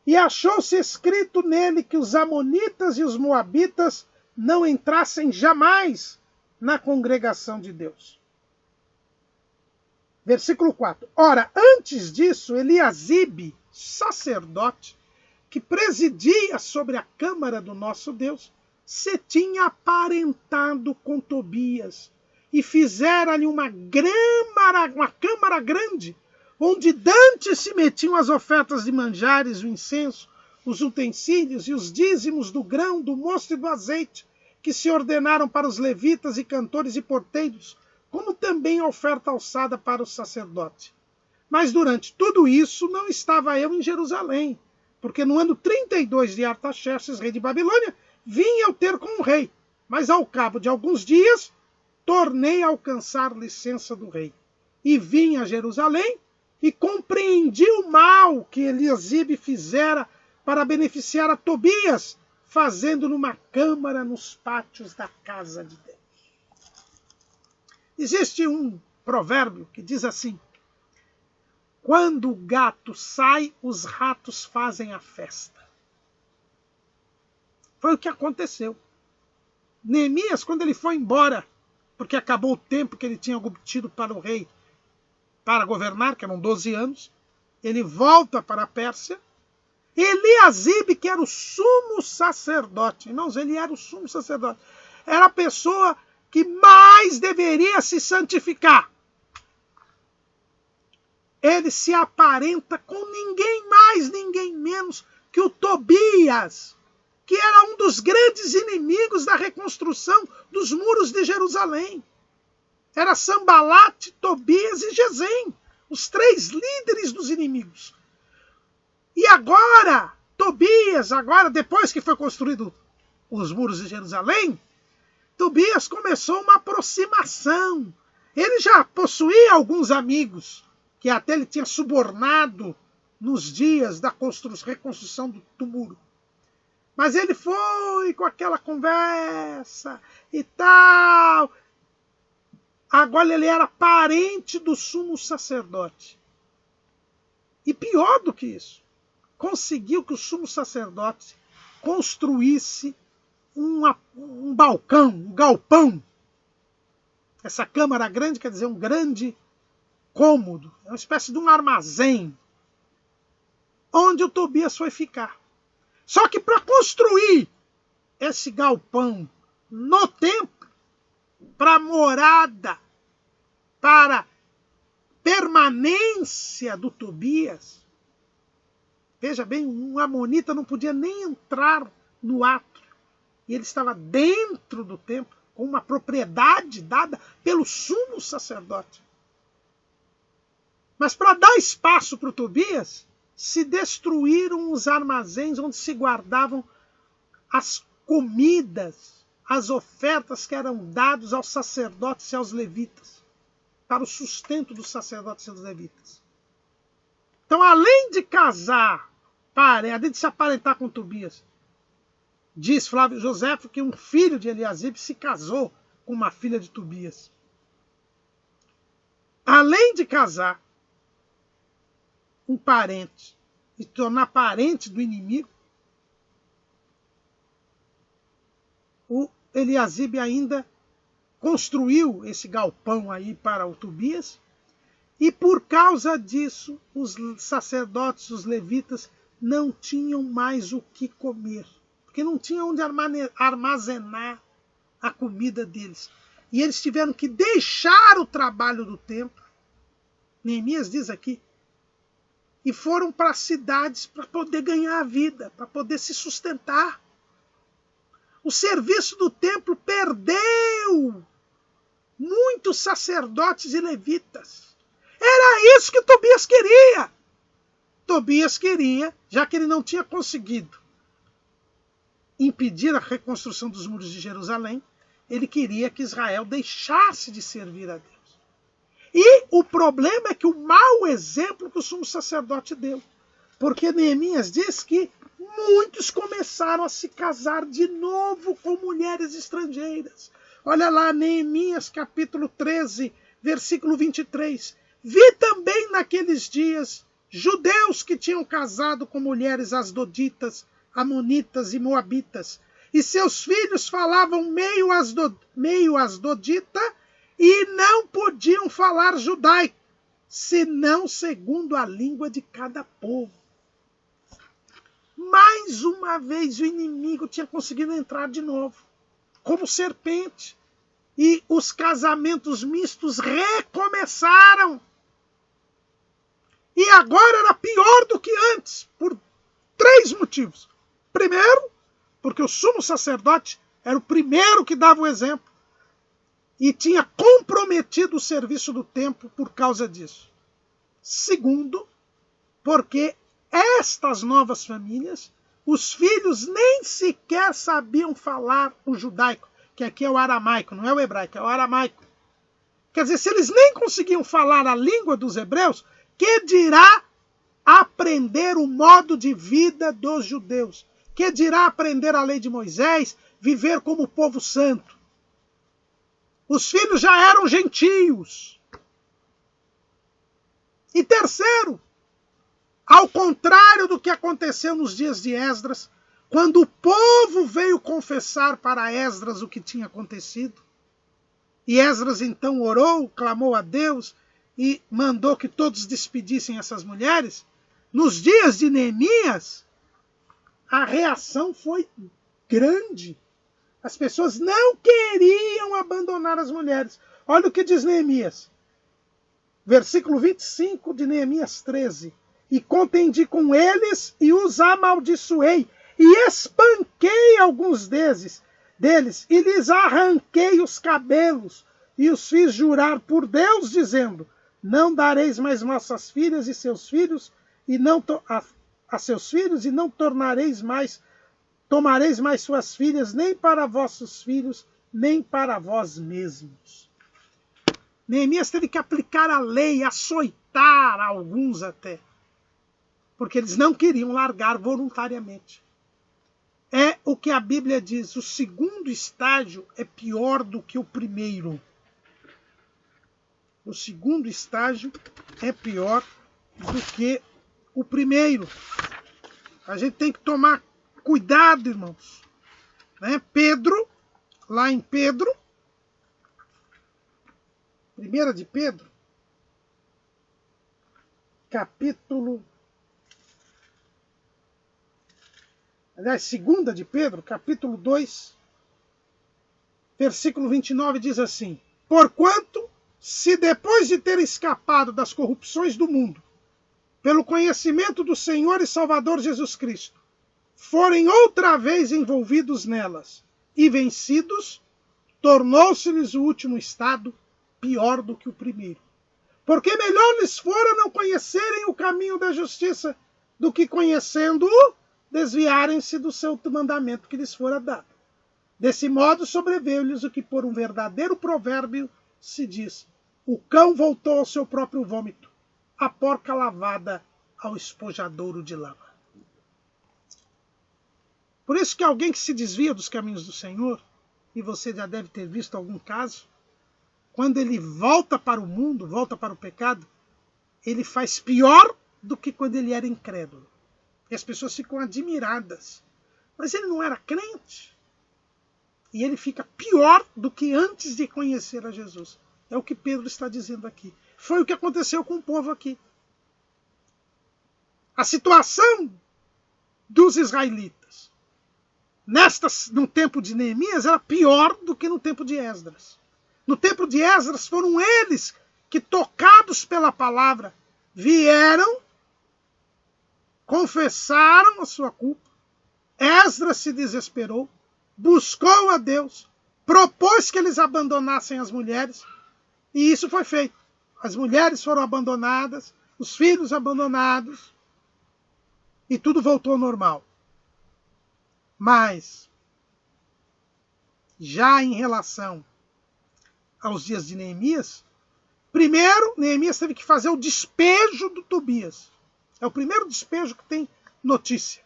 e achou-se escrito nele que os amonitas e os moabitas não entrassem jamais na congregação de Deus. Versículo 4. Ora, antes disso, Eliasibe, sacerdote, que presidia sobre a câmara do nosso Deus, se tinha aparentado com Tobias, e fizera-lhe uma câmara grande, onde dantes se metiam as ofertas de manjares, o incenso, os utensílios e os dízimos do grão, do mosto e do azeite, que se ordenaram para os levitas e cantores e porteiros, como também a oferta alçada para o sacerdote. Mas durante tudo isso não estava eu em Jerusalém, porque no ano 32 de Artaxerxes, rei de Babilônia, vim eu ter com o rei, mas ao cabo de alguns dias tornei a alcançar licença do rei. E vim a Jerusalém, e compreendi o mal que Eliasibe fizera para beneficiar a Tobias, fazendo numa câmara nos pátios da casa de Deus. Existe um provérbio que diz assim: quando o gato sai, os ratos fazem a festa. Foi o que aconteceu. Neemias, quando ele foi embora, porque acabou o tempo que ele tinha obtido para o rei para governar, que eram 12 anos, ele volta para a Pérsia. Eliasibe, que era o sumo sacerdote, não, ele era o sumo sacerdote, era a pessoa que mais deveria se santificar, ele se aparenta com ninguém mais, ninguém menos que o Tobias, que era um dos grandes inimigos da reconstrução dos muros de Jerusalém. Era Sambalate, Tobias e Gesem, os 3 líderes dos inimigos. E agora, Tobias, depois que foi construído os muros de Jerusalém, Tobias começou uma aproximação. Ele já possuía alguns amigos, que até ele tinha subornado nos dias da reconstrução do muro. Mas ele foi com aquela conversa e tal. Agora ele era parente do sumo sacerdote. E pior do que isso, conseguiu que o sumo sacerdote construísse um balcão, um galpão. Essa câmara grande quer dizer um grande cômodo, é uma espécie de um armazém, onde o Tobias foi ficar. Só que para construir esse galpão no templo, para morada, para permanência do Tobias, veja bem, um amonita não podia nem entrar no átrio, e ele estava dentro do templo, com uma propriedade dada pelo sumo sacerdote. Mas para dar espaço para o Tobias, se destruíram os armazéns onde se guardavam as comidas, as ofertas que eram dadas aos sacerdotes e aos levitas, para o sustento dos sacerdotes e dos levitas. Então, além de casar, além de se aparentar com Tobias, diz Flávio Joséfo que um filho de Eliasibe se casou com uma filha de Tobias. Além de casar um parente e tornar parente do inimigo, o Eliasibe ainda construiu esse galpão aí para o Tobias, e por causa disso os sacerdotes, os levitas, não tinham mais o que comer, porque não tinham onde armazenar a comida deles. E eles tiveram que deixar o trabalho do templo, Neemias diz aqui, e foram para as cidades para poder ganhar a vida, para poder se sustentar. O serviço do templo perdeu muitos sacerdotes e levitas. Era isso que Tobias queria. Tobias queria, já que ele não tinha conseguido impedir a reconstrução dos muros de Jerusalém, ele queria que Israel deixasse de servir a Deus. E o problema é que o mau exemplo que o sumo sacerdote deu. Porque Neemias diz que muitos começaram a se casar de novo com mulheres estrangeiras. Olha lá, Neemias capítulo 13, versículo 23. Vi também naqueles dias judeus que tinham casado com mulheres asdoditas, amonitas e moabitas, e seus filhos falavam meio asdodita e não podiam falar judaico, senão segundo a língua de cada povo. Mais uma vez o inimigo tinha conseguido entrar de novo, como serpente, e os casamentos mistos recomeçaram. E agora era pior do que antes, por 3 motivos. Primeiro, porque o sumo sacerdote era o primeiro que dava o exemplo e tinha comprometido o serviço do templo por causa disso. Segundo, porque estas novas famílias, os filhos nem sequer sabiam falar o judaico, que aqui é o aramaico, não é o hebraico, é o aramaico. Quer dizer, se eles nem conseguiam falar a língua dos hebreus, que dirá aprender o modo de vida dos judeus? Que dirá aprender a lei de Moisés, viver como povo santo? Os filhos já eram gentios. E terceiro, ao contrário do que aconteceu nos dias de Esdras, quando o povo veio confessar para Esdras o que tinha acontecido, e Esdras então orou, clamou a Deus e mandou que todos despedissem essas mulheres, nos dias de Neemias, a reação foi grande. As pessoas não queriam abandonar as mulheres. Olha o que diz Neemias. Versículo 25 de Neemias 13. E contendi com eles e os amaldiçoei, e espanquei alguns deles, e lhes arranquei os cabelos, e os fiz jurar por Deus, dizendo: não dareis mais vossas filhas e seus filhos, e não a seus filhos, e não tomareis mais suas filhas, nem para vossos filhos, nem para vós mesmos. Neemias teve que aplicar a lei, açoitar alguns até, porque eles não queriam largar voluntariamente. É o que a Bíblia diz, o segundo estágio é pior do que o primeiro. O segundo estágio é pior do que o primeiro. A gente tem que tomar cuidado, irmãos. Né? Pedro, lá em Pedro, 1 de Pedro, Aliás, 2 de Pedro, capítulo 2, versículo 29, diz assim: porquanto, se depois de ter escapado das corrupções do mundo, pelo conhecimento do Senhor e Salvador Jesus Cristo, forem outra vez envolvidos nelas e vencidos, tornou-se-lhes o último estado pior do que o primeiro. Porque melhor lhes fora não conhecerem o caminho da justiça, do que conhecendo-o, desviarem-se do seu mandamento que lhes fora dado. Desse modo sobreveio-lhes o que por um verdadeiro provérbio se diz: o cão voltou ao seu próprio vômito, a porca lavada ao espojadouro de lama. Por isso que alguém que se desvia dos caminhos do Senhor, e você já deve ter visto algum caso, quando ele volta para o mundo, volta para o pecado, ele faz pior do que quando ele era incrédulo. E as pessoas ficam admiradas. Mas ele não era crente. E ele fica pior do que antes de conhecer a Jesus. É o que Pedro está dizendo aqui. Foi o que aconteceu com o povo aqui. A situação dos israelitas no tempo de Neemias era pior do que no tempo de Esdras. No tempo de Esdras foram eles que, tocados pela palavra, vieram, confessaram a sua culpa. Esdras se desesperou, buscou a Deus, propôs que eles abandonassem as mulheres, e isso foi feito. As mulheres foram abandonadas, os filhos abandonados, e tudo voltou ao normal. Mas, já em relação aos dias de Neemias, primeiro, Neemias teve que fazer o despejo do Tobias. É o primeiro despejo que tem notícia.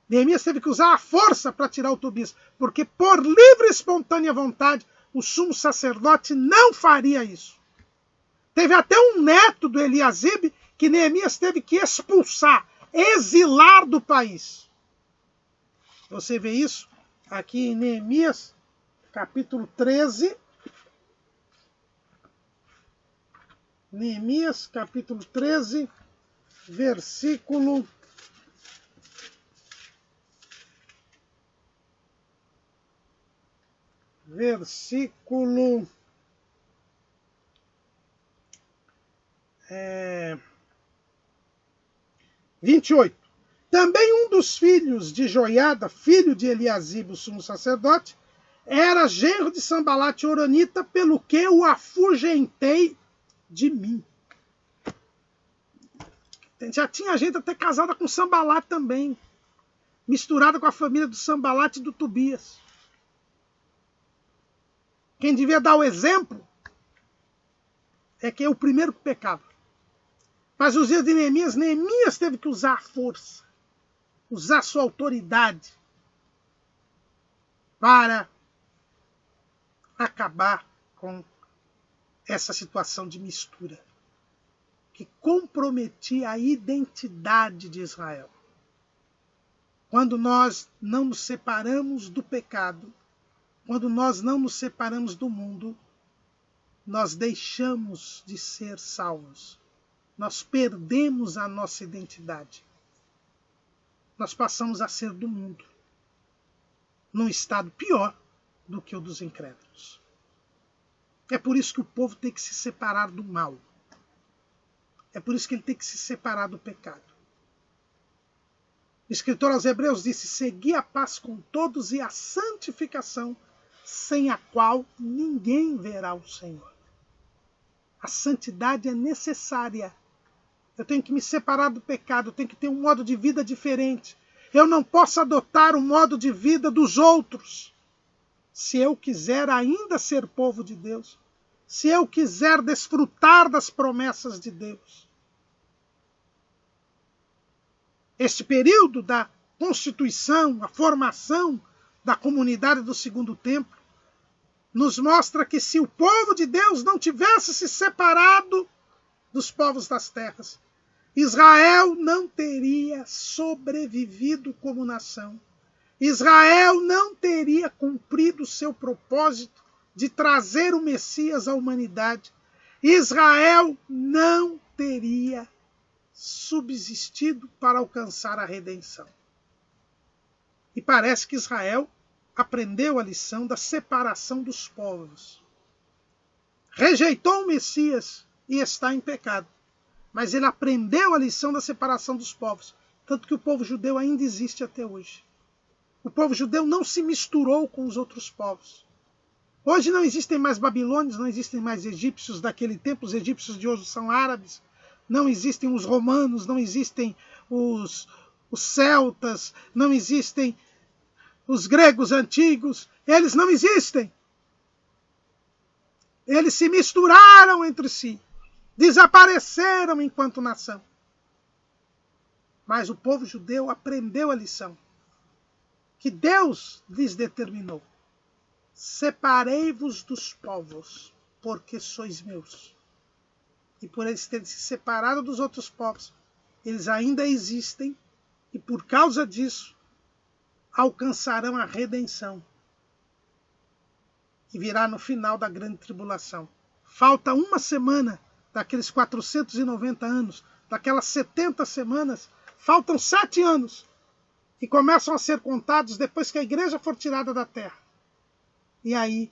Neemias teve que usar a força para tirar o Tobias, porque por livre e espontânea vontade, o sumo sacerdote não faria isso. Teve até um neto do Eliasibe que Neemias teve que expulsar, exilar do país. Você vê isso aqui em Neemias, capítulo 13. Neemias, capítulo 13, versículo 28. Também um dos filhos de Joiada, filho de Eliasibe, o sumo sacerdote, era genro de Sambalate Horonita, pelo que o afugentei de mim. Já tinha gente até casada com Sambalate também, misturada com a família do Sambalate e do Tobias. Quem devia dar o exemplo é que é o primeiro que pecava. Mas nos dias de Neemias teve que usar a força, usar sua autoridade para acabar com essa situação de mistura que comprometia a identidade de Israel. Quando nós não nos separamos do pecado, quando nós não nos separamos do mundo, nós deixamos de ser salvos. Nós perdemos a nossa identidade. Nós passamos a ser do mundo, num estado pior do que o dos incrédulos. É por isso que o povo tem que se separar do mal. É por isso que ele tem que se separar do pecado. O escritor aos Hebreus disse: segui a paz com todos e a santificação, sem a qual ninguém verá o Senhor. A santidade é necessária. Eu tenho que me separar do pecado, eu tenho que ter um modo de vida diferente. Eu não posso adotar o modo de vida dos outros. Se eu quiser ainda ser povo de Deus, se eu quiser desfrutar das promessas de Deus. Este período da constituição, a formação da comunidade do Segundo Templo, nos mostra que se o povo de Deus não tivesse se separado dos povos das terras, Israel não teria sobrevivido como nação. Israel não teria cumprido o seu propósito de trazer o Messias à humanidade. Israel não teria subsistido para alcançar a redenção. E parece que Israel aprendeu a lição da separação dos povos. Rejeitou o Messias e está em pecado. Mas ele aprendeu a lição da separação dos povos. Tanto que o povo judeu ainda existe até hoje. O povo judeu não se misturou com os outros povos. Hoje não existem mais babilônios, não existem mais egípcios daquele tempo. Os egípcios de hoje são árabes. Não existem os romanos, não existem os celtas, não existem os gregos antigos. Eles não existem. Eles se misturaram entre si. Desapareceram enquanto nação. Mas o povo judeu aprendeu a lição que Deus lhes determinou. Separei-vos dos povos, porque sois meus. E por eles terem se separado dos outros povos, eles ainda existem e por causa disso alcançarão a redenção. Que virá no final da grande tribulação. Falta uma semana daqueles 490 anos, daquelas 70 semanas, faltam 7 anos, que começam a ser contados depois que a igreja for tirada da terra. E aí,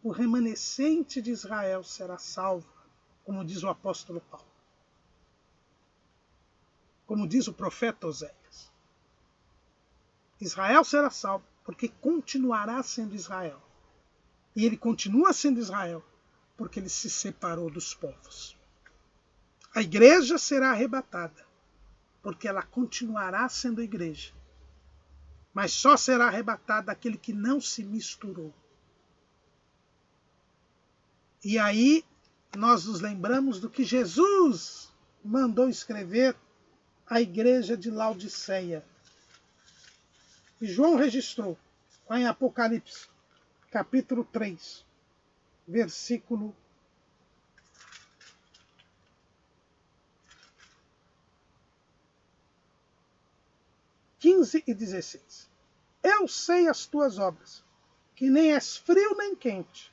o remanescente de Israel será salvo, como diz o apóstolo Paulo. Como diz o profeta Oséias. Israel será salvo, porque continuará sendo Israel. E ele continua sendo Israel, porque ele se separou dos povos. A igreja será arrebatada, porque ela continuará sendo igreja. Mas só será arrebatada aquele que não se misturou. E aí nós nos lembramos do que Jesus mandou escrever à igreja de Laodiceia. E João registrou lá em Apocalipse, capítulo 3, versículo 15 e 16. Eu sei as tuas obras, que nem és frio nem quente.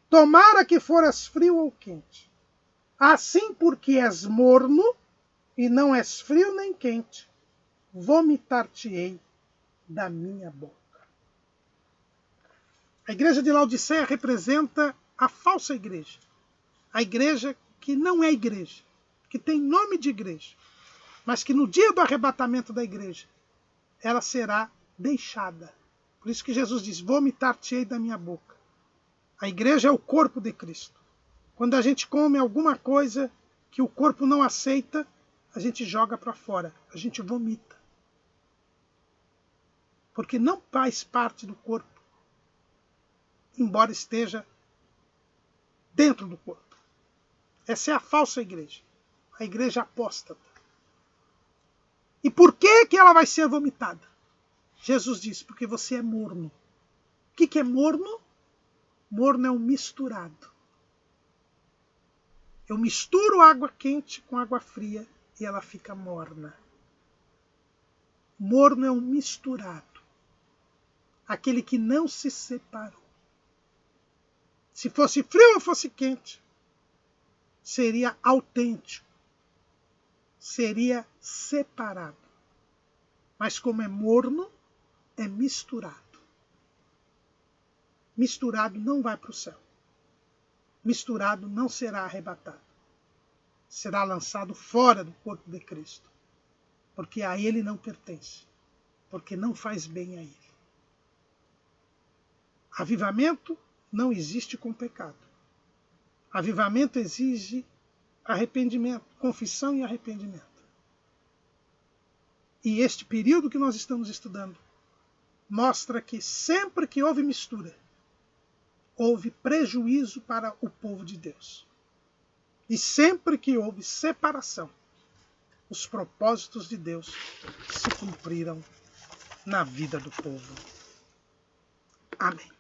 Tomara que foras frio ou quente. Assim, porque és morno e não és frio nem quente, vomitar-te-ei da minha boca. A igreja de Laodiceia representa a falsa igreja. A igreja que não é igreja, que tem nome de igreja, mas que no dia do arrebatamento da igreja, ela será deixada. Por isso que Jesus diz, vomitar-te-ei da minha boca. A igreja é o corpo de Cristo. Quando a gente come alguma coisa que o corpo não aceita, a gente joga para fora, a gente vomita. Porque não faz parte do corpo, embora esteja dentro do corpo. Essa é a falsa igreja, a igreja apóstata. E por que ela vai ser vomitada? Jesus disse, porque você é morno. O que é morno? Morno é um misturado. Eu misturo água quente com água fria e ela fica morna. Morno é um misturado. Aquele que não se separou. Se fosse frio ou fosse quente, seria autêntico. Seria separado. Mas como é morno, é misturado. misturado não vai para o céu. Misturado não será arrebatado. Será lançado fora do corpo de Cristo. Porque a ele não pertence. Porque não faz bem a ele. Avivamento não existe com pecado. Avivamento exige arrependimento, confissão e arrependimento. E este período que nós estamos estudando mostra que sempre que houve mistura, houve prejuízo para o povo de Deus. E sempre que houve separação, os propósitos de Deus se cumpriram na vida do povo. Amém.